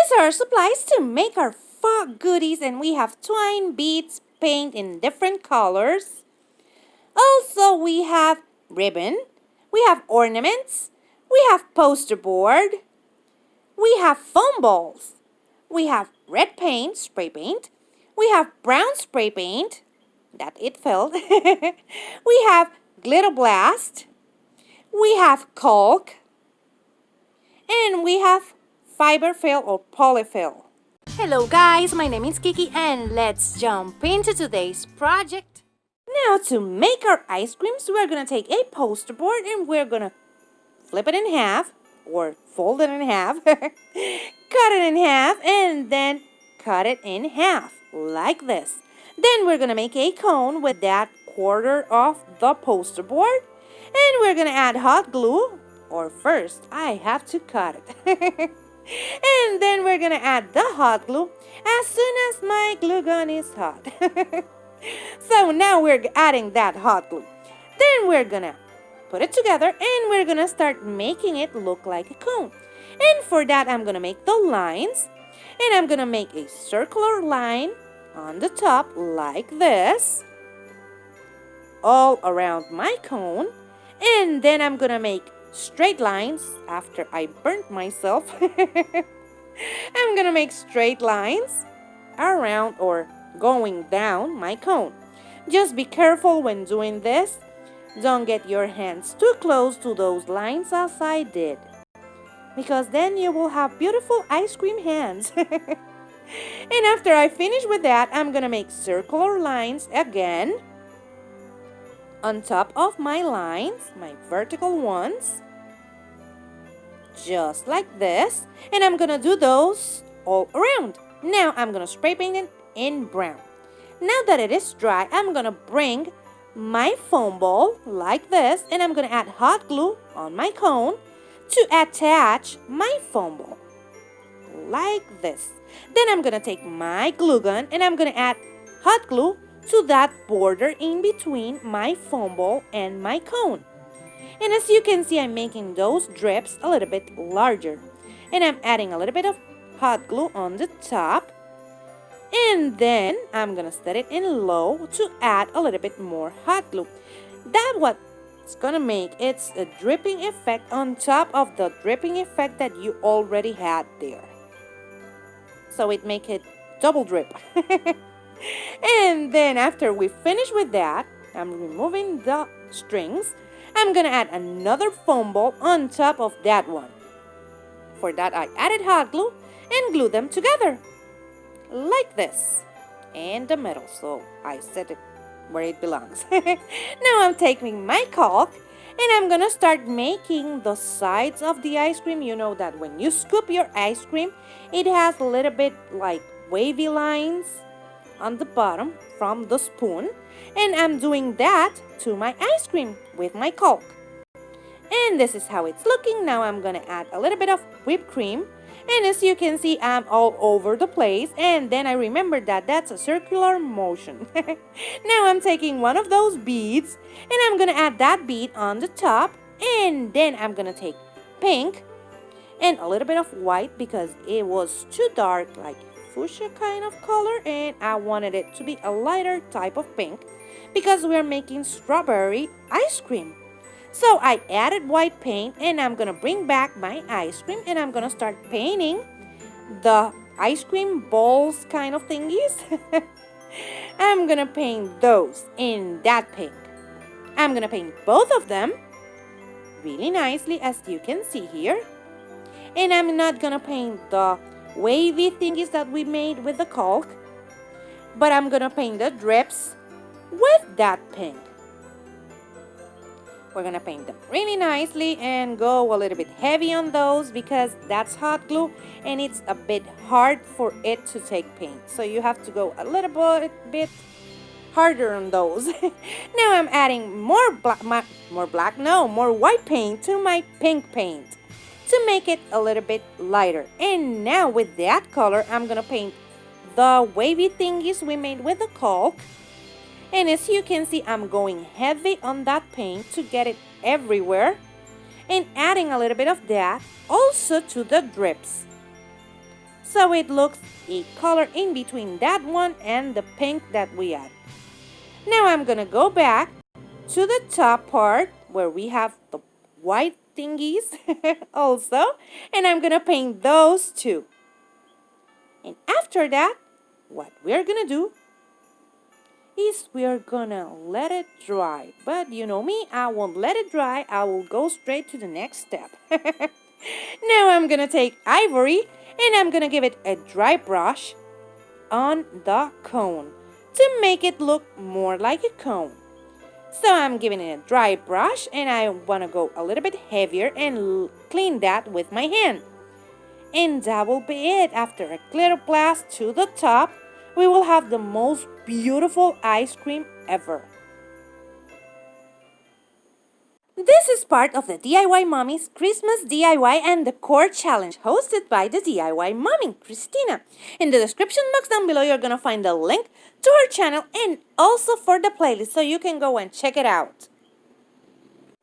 These are supplies to make our fog goodies, and we have twine, beads, paint in different colors. Also, we have ribbon, we have ornaments, we have poster board, we have foam balls, we have red paint, spray paint, we have brown spray paint, that it fell, we have glitter blast, we have caulk, and we have fiber fill or polyfill. Hello guys, my name is Kiki and let's jump into today's project. Now to make our ice creams, we're going to take a poster board and we're going to flip it in half or fold it in half, cut it in half, and then cut it in half like this. Then we're going to make a cone with that quarter of the poster board, and we're going to add hot glue, or first I have to cut it. And then we're going to add the hot glue as soon as my glue gun is hot. So now we're adding that hot glue. Then we're going to put it together and we're going to start making it look like a cone. And for that, I'm going to make the lines. And I'm going to make a circular line on the top like this, all around my cone. And then I'm going to make straight lines after I burnt myself. I'm going to make straight lines around or going down my cone. Just be careful when doing this. Don't get your hands too close to those lines as I did, because then you will have beautiful ice cream hands. And after I finish with that, I'm gonna make circular lines again on top of my lines, my vertical ones, just like this. And I'm gonna do those all around. Now I'm gonna spray paint it in brown. Now that it is dry, I'm gonna bring my foam ball like this, and I'm gonna add hot glue on my cone to attach my foam ball like this. Then I'm gonna take my glue gun and I'm gonna add hot glue to that border in between my foam ball and my cone. And as you can see, I'm making those drips a little bit larger, and I'm adding a little bit of hot glue on the top. And then I'm gonna set it in low to add a little bit more hot glue. That's what it's gonna make. It's a dripping effect on top of the dripping effect that you already had there. So it makes it double drip. And then after we finish with that, I'm removing the strings. I'm gonna add another foam ball on top of that one. For that, I added hot glue and glued them together like this in the middle, so I set it where it belongs. Now I'm taking my caulk and I'm gonna start making the sides of the ice cream. You know that when you scoop your ice cream, it has a little bit like wavy lines on the bottom from the spoon, and I'm doing that to my ice cream with my caulk. And this is how it's looking. Now I'm gonna add a little bit of whipped cream. And as you can see, I'm all over the place. And then I remembered that that's a circular motion. Now I'm taking one of those beads and I'm going to add that bead on the top. And then I'm going to take pink and a little bit of white because it was too dark, like fuchsia kind of color. And I wanted it to be a lighter type of pink because we're making strawberry ice cream. So I added white paint and I'm going to bring back my ice cream and I'm going to start painting the ice cream balls kind of thingies. I'm going to paint those in that pink. I'm going to paint both of them really nicely, as you can see here. And I'm not going to paint the wavy thingies that we made with the caulk, but I'm going to paint the drips with that pink. We're going to paint them really nicely and go a little bit heavy on those because that's hot glue and it's a bit hard for it to take paint. So you have to go a little bit harder on those. Now I'm adding more white paint to my pink paint to make it a little bit lighter. And now with that color, I'm going to paint the wavy thingies we made with the caulk. And as you can see, I'm going heavy on that paint to get it everywhere and adding a little bit of that also to the drips. so it looks a color in between that one and the pink that we add. Now I'm gonna go back to the top part where we have the white thingies also, and I'm gonna paint those too. And after that, what we're gonna do is we're gonna let it dry. But you know me, I won't let it dry. I will go straight to the next step. Now I'm gonna take ivory and I'm gonna give it a dry brush on the cone to make it look more like a cone. So I'm giving it a dry brush and I wanna go a little bit heavier and clean that with my hand. And that will be it. After a glitter blast to the top, we will have the most beautiful ice cream ever. This is part of the DIY Mommy's Christmas DIY and Decor Challenge hosted by the DIY Mommy, Christina. In the description box down below, you're gonna find the link to her channel and also for the playlist so you can go and check it out.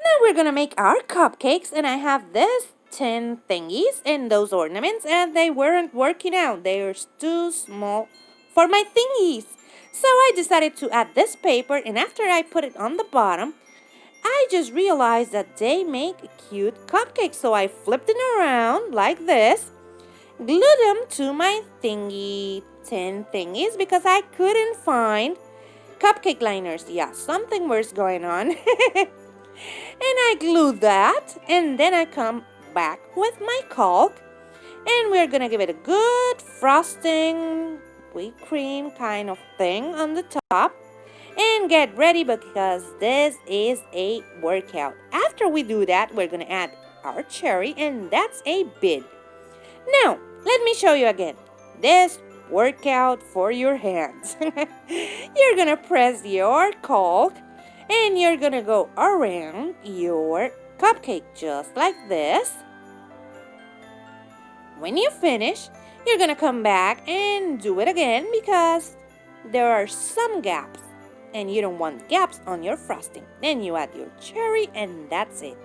Now we're gonna make our cupcakes and I have this 10 thingies and those ornaments and they weren't working out. They are too small for my thingies. So I decided to add this paper and after I put it on the bottom, I just realized that they make cute cupcakes. So I flipped it around like this, glued them to my thingy, 10 thingies because I couldn't find cupcake liners. Yeah, something was going on. And I glued that and then I come back with my caulk and we're gonna give it a good frosting, whipped cream kind of thing on the top. And get ready because this is a workout. After we do that, we're going to add our cherry and that's a bid. Now, let me show you again. This workout for your hands. You're going to press your caulk and you're going to go around your cupcake just like this. When you finish, you're going to come back and do it again because there are some gaps. And you don't want gaps on your frosting. Then you add your cherry and that's it.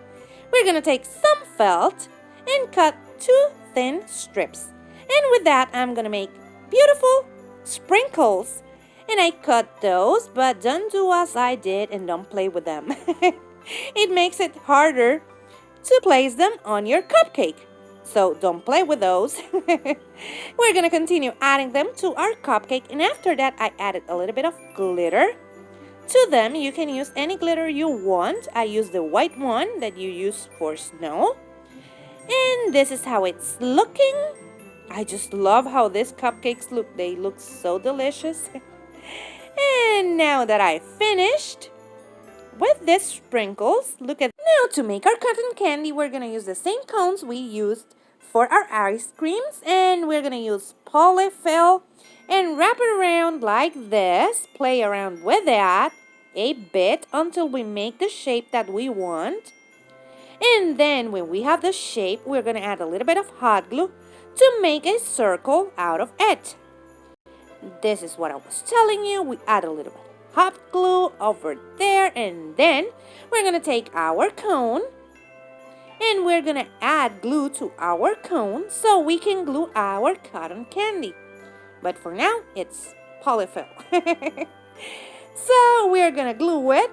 We're gonna take some felt and cut 2 thin strips. And with that, I'm gonna make beautiful sprinkles. And I cut those, but don't do as I did and don't play with them. It makes it harder to place them on your cupcake. So don't play with those. We're gonna continue adding them to our cupcake. And after that, I added a little bit of glitter. To them, you can use any glitter you want. I use the white one that you use for snow. And this is how it's looking. I just love how these cupcakes look. They look so delicious. And now that I finished with these sprinkles, look at now to make our cotton candy, we're going to use the same cones we used for our ice creams. And we're going to use polyfill and wrap it around like this. Play around with that a bit until we make the shape that we want. And then when we have the shape, we're going to add a little bit of hot glue to make a circle out of it. This is what I was telling you. We add a little bit of hot glue over there and then we're going to take our cone and we're going to add glue to our cone so we can glue our cotton candy. But for now, it's polyfill. So we're going to glue it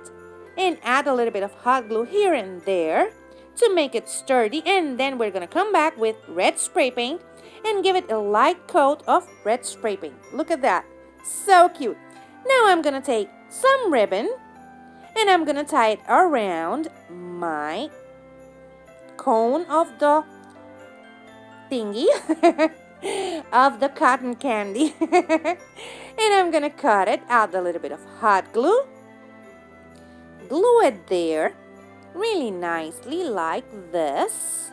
and add a little bit of hot glue here and there to make it sturdy. And then we're going to come back with red spray paint and give it a light coat of red spray paint. Look at that. So cute. Now I'm going to take some ribbon and I'm going to tie it around my cone of the thingy. Of the cotton candy. And I'm gonna cut it, add a little bit of hot glue, glue it there really nicely like this,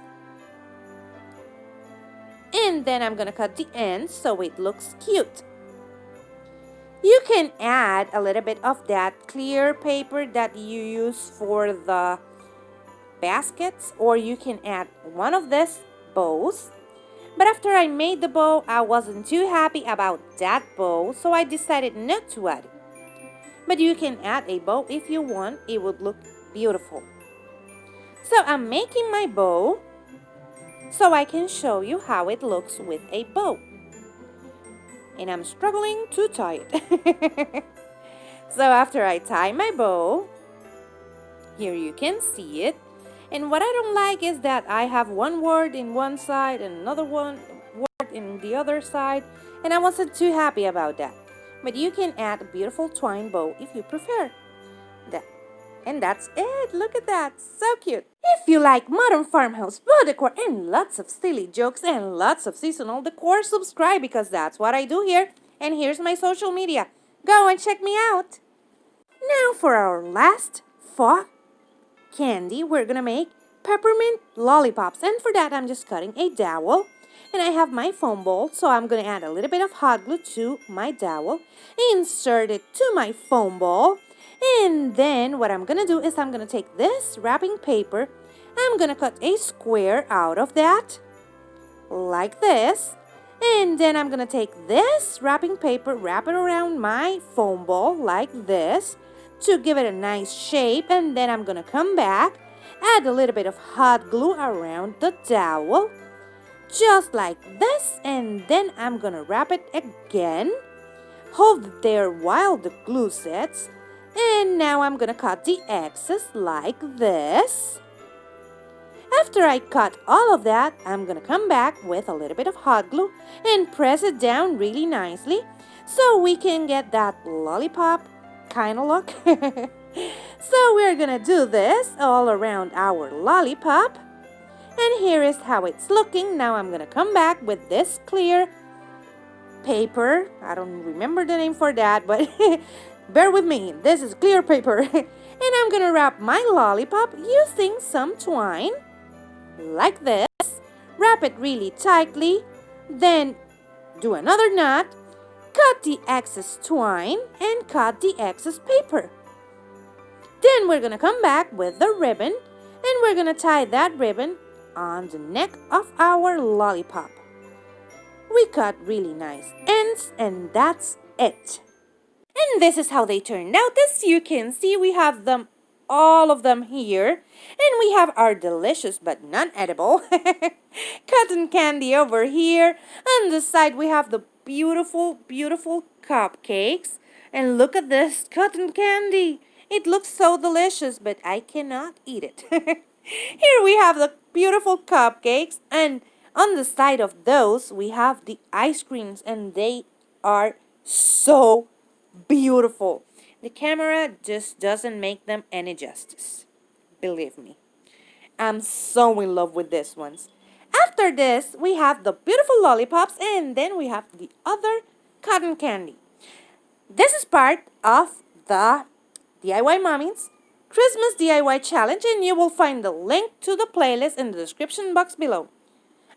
and then I'm gonna cut the ends so it looks cute. You can add a little bit of that clear paper that you use for the baskets, or you can add one of these bows. But after I made the bow, I wasn't too happy about that bow, so I decided not to add it. But you can add a bow if you want, it would look beautiful. So I'm making my bow so I can show you how it looks with a bow. and I'm struggling to tie it. So after I tie my bow, here you can see it. And what I don't like is that I have one word in one side and another word in the other side, and I wasn't too happy about that. But you can add a beautiful twine bow if you prefer that. And that's it. Look at that. So cute. If you like modern farmhouse bow decor and lots of silly jokes and lots of seasonal decor, subscribe because that's what I do here. And here's my social media. Go and check me out. Now for our last faux candy, we're gonna make peppermint lollipops. And for that, I'm just cutting a dowel. And I have my foam ball, so I'm gonna add a little bit of hot glue to my dowel, insert it to my foam ball, and then what I'm gonna do is I'm gonna take this wrapping paper, I'm gonna cut a square out of that, like this, and then I'm gonna take this wrapping paper, wrap it around my foam ball like this to give it a nice shape, and then I'm gonna come back, add a little bit of hot glue around the dowel, just like this, and then I'm gonna wrap it again, hold it there while the glue sets, and now I'm gonna cut the excess like this. After I cut all of that, I'm gonna come back with a little bit of hot glue and press it down really nicely so we can get that lollipop kind of look. So we're gonna do this all around our lollipop. And here is how it's looking. Now I'm gonna come back with this clear paper. I don't remember the name for that, but bear with me. This is clear paper. And I'm gonna wrap my lollipop using some twine, like this. Wrap it really tightly. Then do another knot. Cut the excess twine and cut the excess paper. Then we're gonna come back with the ribbon and we're gonna tie that ribbon on the neck of our lollipop. We cut really nice ends and that's it. And this is how they turned out. As you can see, we have them, all of them here. And we have our delicious but non-edible cotton candy over here. On the side we have the beautiful, beautiful cupcakes. And look at this cotton candy. It looks so delicious, but I cannot eat it. Here we have the beautiful cupcakes, and on the side of those we have the ice creams, and they are so beautiful. The camera just doesn't make them any justice. Believe me. I'm so in love with these ones. After this, we have the beautiful lollipops, and then we have the other cotton candy. This is part of the DIY Mommy's Christmas DIY Challenge, and you will find the link to the playlist in the description box below.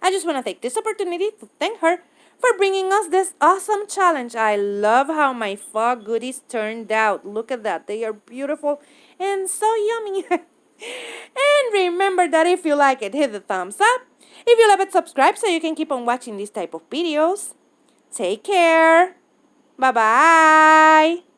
I just want to take this opportunity to thank her for bringing us this awesome challenge. I love how my faux goodies turned out. Look at that. They are beautiful and so yummy. And remember that if you like it, hit the thumbs up. If you love it, subscribe so you can keep on watching these type of videos. Take care. Bye-bye.